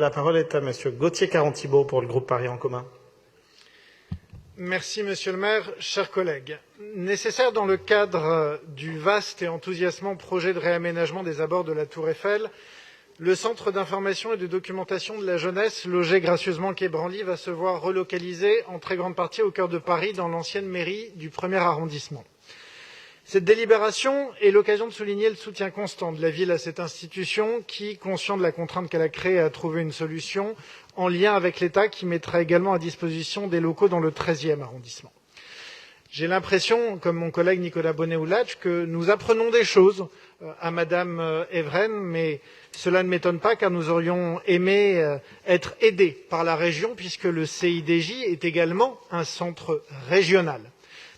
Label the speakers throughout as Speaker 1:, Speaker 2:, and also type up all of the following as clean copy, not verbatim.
Speaker 1: La parole est à Monsieur Gauthier Caron-Thibault pour le groupe Paris en commun.
Speaker 2: Merci Monsieur le maire, chers collègues. Nécessaire dans le cadre du vaste et enthousiasmant projet de réaménagement des abords de la Tour Eiffel, le centre d'information et de documentation de la jeunesse, logé gracieusement quai Branly, va se voir relocalisé en très grande partie au cœur de Paris, dans l'ancienne mairie du 1er arrondissement. Cette délibération est l'occasion de souligner le soutien constant de la ville à cette institution qui, conscient de la contrainte qu'elle a créée, a trouvé une solution en lien avec l'État qui mettra également à disposition des locaux dans le 13e arrondissement. J'ai l'impression, comme mon collègue Nicolas Bonnet-Houlatch, que nous apprenons des choses à Madame Evren, mais cela ne m'étonne pas car nous aurions aimé être aidés par la région puisque le CIDJ est également un centre régional.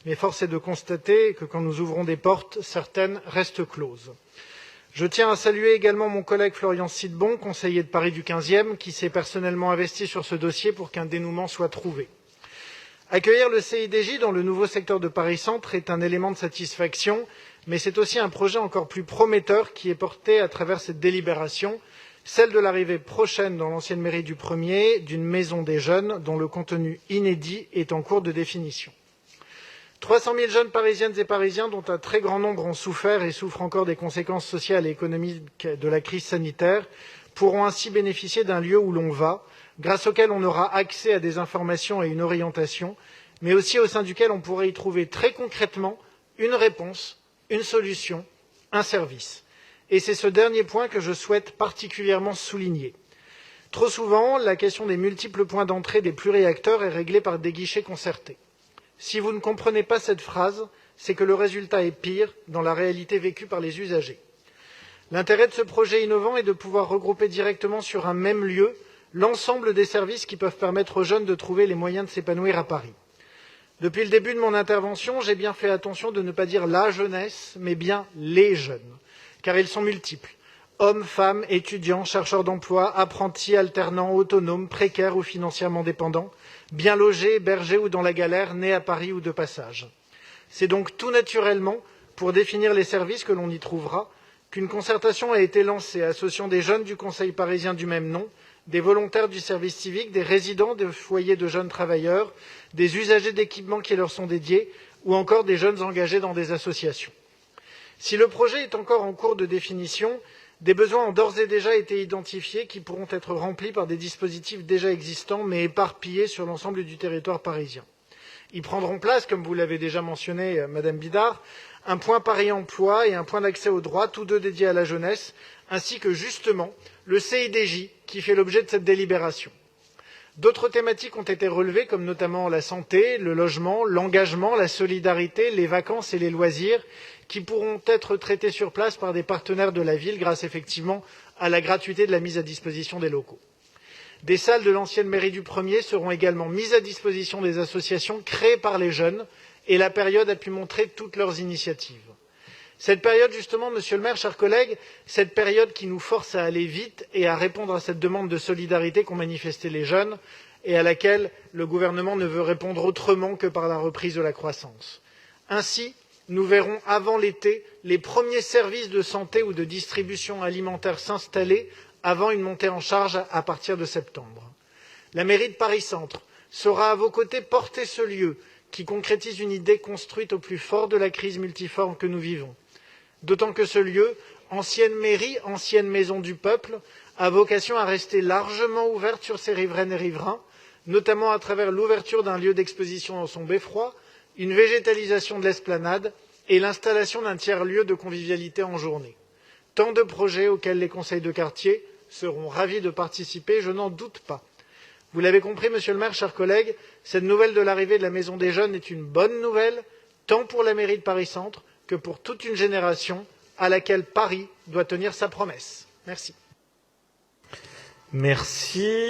Speaker 2: Mais force est de constater que quand nous ouvrons des portes, certaines restent closes. Je tiens à saluer également mon collègue Florian Sidbon, conseiller de Paris du 15e, qui s'est personnellement investi sur ce dossier pour qu'un dénouement soit trouvé. Accueillir le CIDJ dans le nouveau secteur de Paris-Centre est un élément de satisfaction, mais c'est aussi un projet encore plus prometteur qui est porté à travers cette délibération, celle de l'arrivée prochaine dans l'ancienne mairie du 1er d'une maison des jeunes dont le contenu inédit est en cours de définition. 300 000 jeunes parisiennes et parisiens, dont un très grand nombre ont souffert et souffrent encore des conséquences sociales et économiques de la crise sanitaire, pourront ainsi bénéficier d'un lieu où l'on va, grâce auquel on aura accès à des informations et une orientation, mais aussi au sein duquel on pourrait y trouver très concrètement une réponse, une solution, un service. Et c'est ce dernier point que je souhaite particulièrement souligner. Trop souvent, la question des multiples points d'entrée des pluriacteurs est réglée par des guichets concertés. Si vous ne comprenez pas cette phrase, c'est que le résultat est pire dans la réalité vécue par les usagers. L'intérêt de ce projet innovant est de pouvoir regrouper directement sur un même lieu l'ensemble des services qui peuvent permettre aux jeunes de trouver les moyens de s'épanouir à Paris. Depuis le début de mon intervention, j'ai bien fait attention de ne pas dire la jeunesse, mais bien les jeunes, car ils sont multiples. Hommes, femmes, étudiants, chercheurs d'emploi, apprentis, alternants, autonomes, précaires ou financièrement dépendants, bien logés, hébergés ou dans la galère, nés à Paris ou de passage. C'est donc tout naturellement, pour définir les services que l'on y trouvera, qu'une concertation a été lancée associant des jeunes du Conseil parisien du même nom, des volontaires du service civique, des résidents de foyers de jeunes travailleurs, des usagers d'équipements qui leur sont dédiés ou encore des jeunes engagés dans des associations. Si le projet est encore en cours de définition, des besoins ont d'ores et déjà été identifiés qui pourront être remplis par des dispositifs déjà existants mais éparpillés sur l'ensemble du territoire parisien. Ils prendront place, comme vous l'avez déjà mentionné, Madame Bidard, un point Paris Emploi et un point d'accès aux droits, tous deux dédiés à la jeunesse, ainsi que justement le CIDJ qui fait l'objet de cette délibération. D'autres thématiques ont été relevées, comme notamment la santé, le logement, l'engagement, la solidarité, les vacances et les loisirs, qui pourront être traités sur place par des partenaires de la ville grâce effectivement à la gratuité de la mise à disposition des locaux. Des salles de l'ancienne mairie du 1er seront également mises à disposition des associations créées par les jeunes et la période a pu montrer toutes leurs initiatives. Cette période, justement, Monsieur le maire, chers collègues, cette période qui nous force à aller vite et à répondre à cette demande de solidarité qu'ont manifesté les jeunes et à laquelle le gouvernement ne veut répondre autrement que par la reprise de la croissance. Ainsi, nous verrons avant l'été les premiers services de santé ou de distribution alimentaire s'installer avant une montée en charge à partir de septembre. La mairie de Paris-Centre saura à vos côtés porter ce lieu qui concrétise une idée construite au plus fort de la crise multiforme que nous vivons. D'autant que ce lieu, ancienne mairie, ancienne maison du peuple, a vocation à rester largement ouverte sur ses riveraines et riverains, notamment à travers l'ouverture d'un lieu d'exposition dans son beffroi, une végétalisation de l'esplanade et l'installation d'un tiers-lieu de convivialité en journée. Tant de projets auxquels les conseils de quartier seront ravis de participer, je n'en doute pas. Vous l'avez compris, Monsieur le maire, chers collègues, cette nouvelle de l'arrivée de la Maison des Jeunes est une bonne nouvelle, tant pour la mairie de Paris-Centre que pour toute une génération à laquelle Paris doit tenir sa promesse. Merci.
Speaker 1: Merci.